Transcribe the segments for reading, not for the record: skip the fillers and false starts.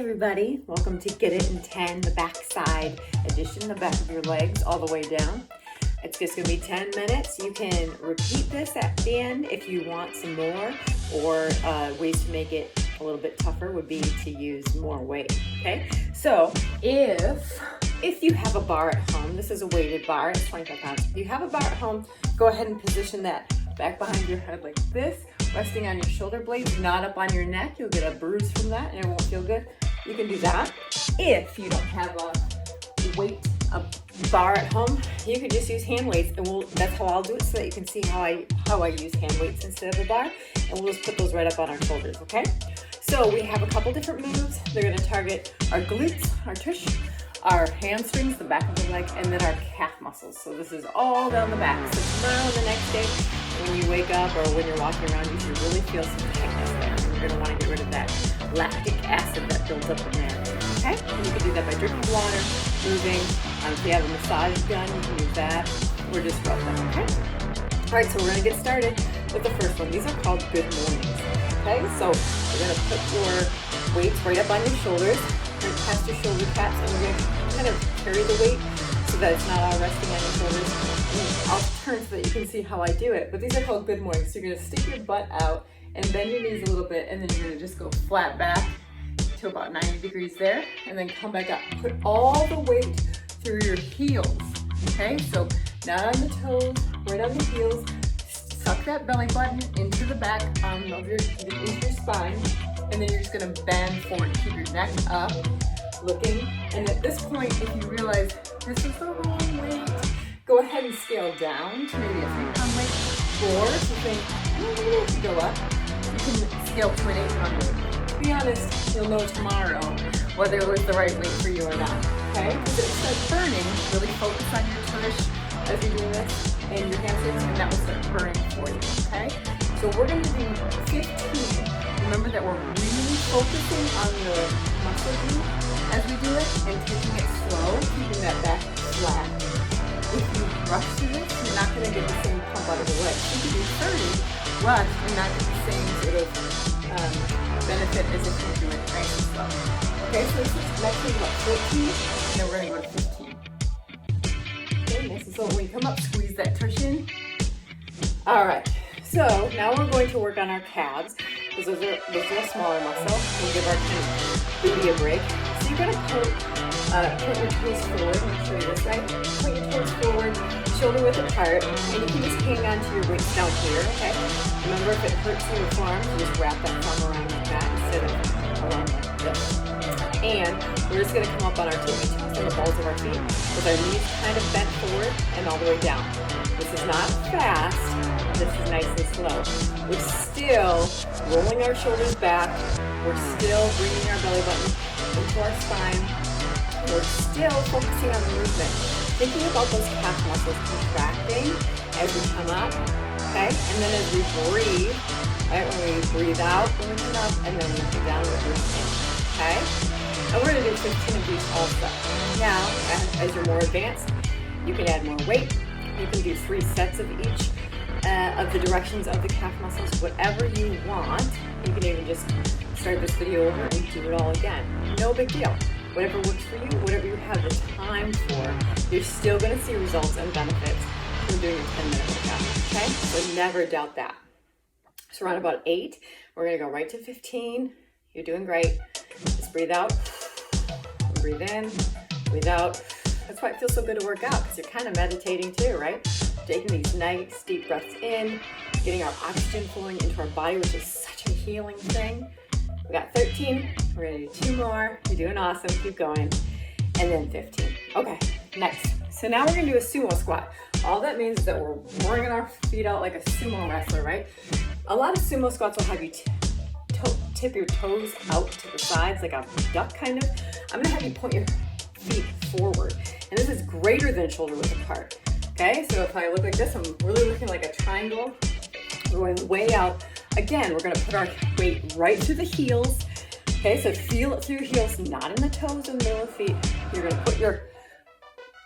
everybody, welcome to Get It in 10, the back side edition, the back of your legs all the way down. It's just going to be 10 minutes. You can repeat this at the end if you want some more, or ways to make it a little bit tougher would be to use more weight, okay? So if you have a bar at home, this is a weighted bar, it's 25 pounds. If you have a bar at home, go ahead and position that back behind your head like this, resting on your shoulder blades, not up on your neck. You'll get a bruise from that and it won't feel good. You can do that. If you don't have a bar at home, you can just use hand weights, and that's how I'll do it so that you can see how I use hand weights instead of a bar, and we'll just put those right up on our shoulders, okay? So we have a couple different moves. They're gonna target our glutes, our tush, our hamstrings, the back of the leg, and then our calf muscles. So this is all down the back. So tomorrow, the next day, when you wake up or when you're walking around, you should really feel some tightness there. And you're gonna wanna get rid of that lactic acid that builds up in there, okay? And you can do that by drinking water, moving. If you have a massage gun, you can use that, or just rub them, okay? All right, so we're gonna get started with the first one. These are called good mornings, okay? So you're gonna put your weights right up on your shoulders, right past your shoulder caps, and we're gonna kind of carry the weight so that it's not all resting on your shoulders. And I'll turn so that you can see how I do it, but these are called good mornings. So you're gonna stick your butt out and bend your knees a little bit, and then you're gonna just go flat back to about 90 degrees there, and then come back up. Put all the weight through your heels, okay? So not on the toes, right on the heels. Suck that belly button into the back of into your spine, and then you're just gonna bend forward. Keep your neck up, looking. And at this point, if you realize this is the wrong weight, go ahead and scale down to maybe a 3-pound weight. Or if you think, maybe it should go up, you can scale to an 8-pound weight. To be honest, you'll know tomorrow whether it was the right weight for you or not, okay? Because it starts burning, really focus on your tush as you're doing this, and your hamstrings, and that will start burning for you, okay? So we're gonna do 15. Remember that we're really focusing on the muscle group as we do it, and taking it slow, keeping that back flat. If you rush through this, you're not gonna get the same pump out of the leg. You can do 30, rush, and not get the same sort of benefit as if you do it nice and slow. Okay, so this is next week about 14, and then we're gonna go to 15. Okay, nice and slow. When you come up, squeeze that tush in. All right, so now we're going to work on our calves, because those are a smaller muscle. We'll give our booty a break. So you're gonna put your toes forward. Let me show you this, right? Put your toes forward, shoulder width apart, and you can just hang on to your weights down here, okay? Remember, if it hurts in your forearms, you just wrap that thumb around like that instead of around like this. And we're just gonna come up on our tippy toes and the balls of our feet with our knees kind of bent forward and all the way down. This is not fast, this is nice and slow. We're still rolling our shoulders back, we're still bringing our belly button into our spine, we're still focusing on the movement. Thinking about those calf muscles contracting as we come up, okay? And then as we breathe, right, when we breathe out, when we come up, and then we come down, we're breathing, okay? And we're gonna do 15 of these also. Now, as you're more advanced, you can add more weight. You can do 3 sets of each of the directions of the calf muscles, whatever you want. You can even just start this video over and do it all again. No big deal. Whatever works for you, whatever you have the time for, you're still gonna see results and benefits from doing a 10-minute workout, okay? So never doubt that. So we're on about 8. We're gonna go right to 15. You're doing great. Just breathe out, breathe in, breathe out. That's why it feels so good to work out, because you're kind of meditating too, right? Taking these nice deep breaths in, getting our oxygen flowing into our body, which is such a healing thing. We got 13, we're gonna do 2 more. You're doing awesome, keep going. And then 15. Okay, next. So now we're gonna do a sumo squat. All that means is that we're bringing our feet out like a sumo wrestler, right? A lot of sumo squats will have you tip your toes out to the sides like a duck kind of. I'm gonna have you point your feet forward. And this is greater than shoulder width apart. Okay, so if I look like this, I'm really looking like a triangle. We're going way out. Again, we're gonna put our weight right through the heels. Okay, so feel it through your heels, not in the toes or the middle of the feet. You're gonna put your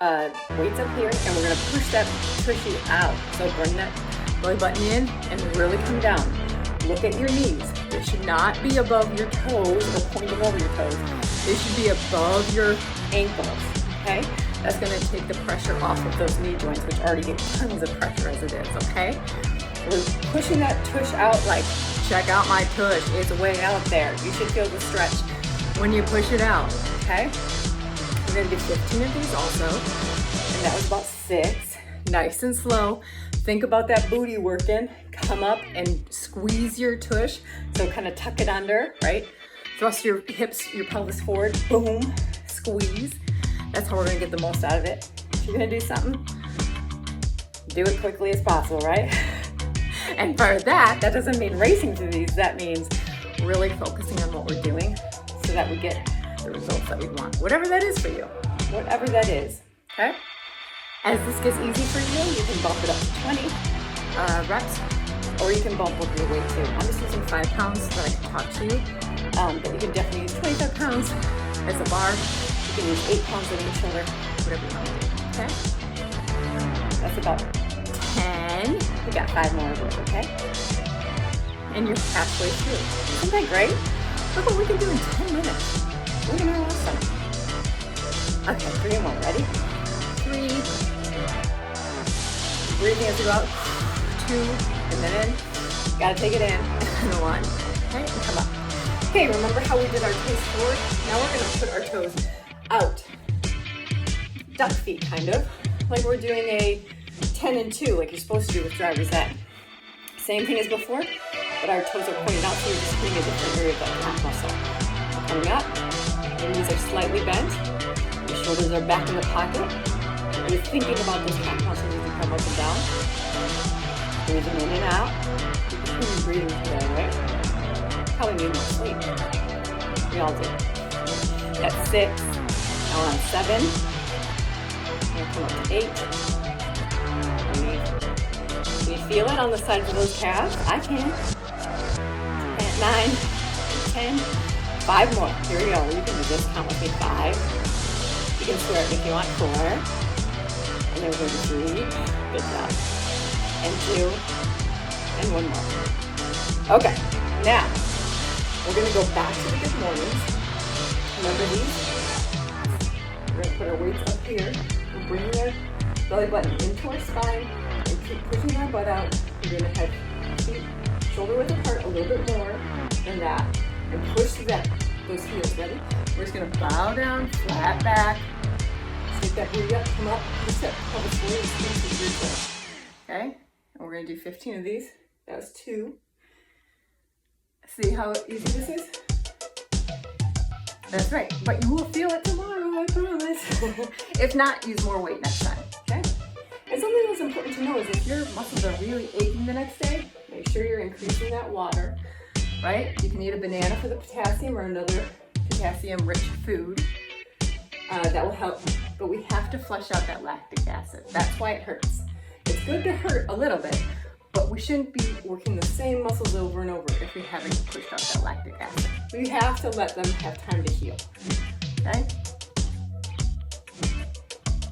weights up here, and we're gonna push that tushy out. So bring that belly button in and really come down. Look at your knees. They should not be above your toes or pointing over your toes. They should be above your ankles, okay? That's gonna take the pressure off of those knee joints, which already get tons of pressure as it is, okay? We're pushing that tush out like, check out my tush, it's way out there. You should feel the stretch when you push it out, okay? We're gonna do 15 of these also, and that was about 6. Nice and slow. Think about that booty working. Come up and squeeze your tush. So kind of tuck it under, right? Thrust your hips, your pelvis forward, boom, squeeze. That's how we're gonna get the most out of it. If you're gonna do something, do it quickly as possible, right? And for that doesn't mean racing through these. That means really focusing on what we're doing so that we get the results that we want. Whatever that is for you, whatever that is, okay? As this gets easy for you, you can bump it up to 20 reps, or you can bump up your weight too. I'm just using 5 pounds so that I can talk to you, but you can definitely use 25 pounds as a bar. You can use 8 pounds on each shoulder, whatever you want to do, okay? That's about 10. We got 5 more of those, okay? And you're halfway through. Isn't that great? Look what we can do in 10 minutes. Look at our last time. Okay, 3 more, ready? 3. Breathing as you go out. 2, and then in. Gotta take it in. And 1. Okay, and come up. Okay, remember how we did our toes forward? Now we're gonna put our toes out. Duck feet, kind of. Like we're doing a 10 and 2, like you're supposed to do with driver's ed. Same thing as before, but our toes are pointed out, so we're just putting a different area of that calf muscle. Coming up, your knees are slightly bent. Your shoulders are back in the pocket. You're thinking about those calf muscles as you come up and down. Breathing in and out. You're breathing today, right? Probably need more sleep. We all do. That's 6. Now we're on 7. We'll come up to 8. Can you feel it on the sides of those calves? I can. 9, 10. 5 more. Here we go. You can do this. Count with me. 5. You can swear it if you want. 4. And then we're going to 3. Good job. And 2. And 1 more. Okay. Now, we're going to go back to the good mornings. Remember these? We're going to put our weights up here. We're bringing our belly button into our spine and keep pushing our butt out. We're going to have feet shoulder width apart a little bit more than that. And push those heels. Ready? We're just going to bow down, flat back. Take that booty up, come up, push that pelvis forward and squeeze your toes. Okay? And we're going to do 15 of these. That was 2. See how easy this is? That's right. But you will feel it tomorrow, I promise. If not, use more weight next time. Okay? And something that's important to know is if your muscles are really aching the next day, make sure you're increasing that water. Right? You can eat a banana for the potassium or another potassium-rich food. That will help, but we have to flush out that lactic acid. That's why it hurts. It's good to hurt a little bit, but we shouldn't be working the same muscles over and over if we haven't pushed out that lactic acid. We have to let them have time to heal. Okay?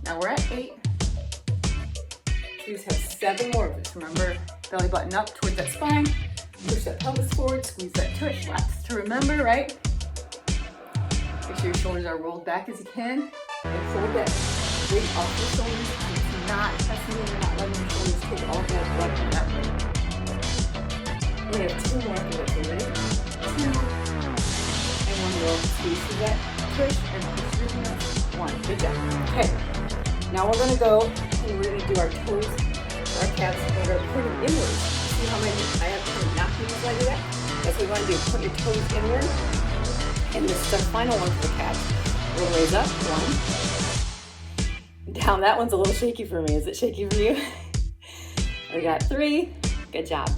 Now we're at 8. Please have 7 more of this. Remember, belly button up towards that spine. Push that pelvis forward, squeeze that tush. Lots to remember, right? Make sure your shoulders are rolled back as you can. And fold that weight off your shoulders. It's not pressing in, you're not letting your shoulders take all that blood from that way. We have 2 more after this. Ready? 2. And 1 more. Squeeze through that tush and push your hands. 1. Good job. Okay. Now we're going to go and we're going to do our toes, our calves, and we're going to put them inwards. See how many I have to knock you like that? That's what we want to do. Put your toes inward. And this is our final one for the calves. We're going to raise up. 1. Down. That one's a little shaky for me. Is it shaky for you? We got 3. Good job.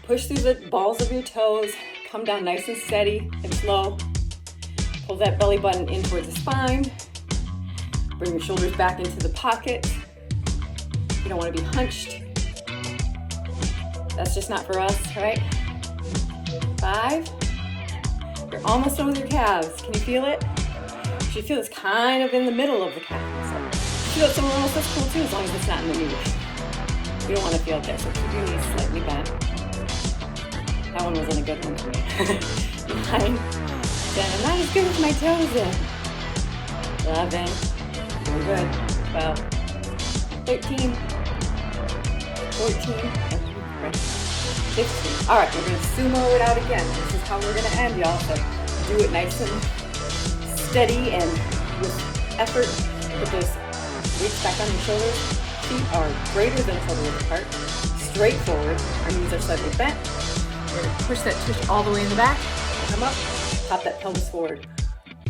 Push through the balls of your toes. Come down nice and steady and slow. Pull that belly button in towards the spine. Bring your shoulders back into the pocket. You don't want to be hunched. That's just not for us, right? 5. You're almost done with your calves. Can you feel it? You should feel this kind of in the middle of the calf. So feel it somewhere else, that's cool too, as long as it's not in the knee. You don't want to feel it there, so keep your knees slightly bent. That one wasn't a good one for me. 9, 10. I'm not as good with my toes in. 11. We're good. 12. 13. 14. 16. All right, we're going to sumo it out again. This is how we're going to end, y'all. So do it nice and steady and with effort. Put those weights back on your shoulders. Feet are greater than shoulder width apart. Straight forward. Our knees are slightly bent. We're going to push that tush all the way in the back. Come up. Pop that pelvis forward.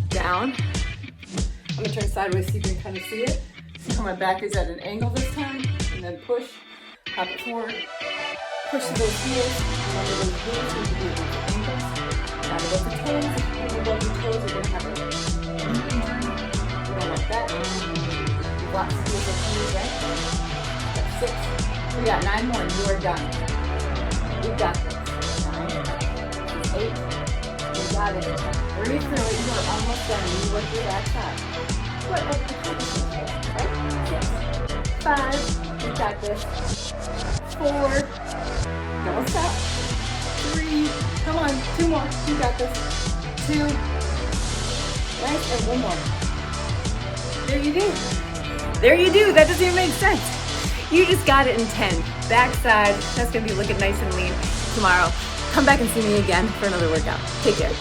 Down. I'm going to turn sideways so you can kind of see it. See how my back is at an angle this time. And then push. Pop it forward. Push to those heels. Remember those heels need to be above the ankles. Not above the toes. If you're above the toes, you're going to have a you don't want that. Lots of heels of heels, right? That's 6. We got 9 more and you are done. We got this. 9. 8. We got it. Breathe through it. You are almost done. You work your back side. What up the top, right? 6. 5. We got this. 4. Don't stop. 3. Come on. 2 more. You got this. 2. Nice. And 1 more. There you do. There you do. That doesn't even make sense. You just got it in 10. Backside. That's going to be looking nice and lean tomorrow. Come back and see me again for another workout. Take care.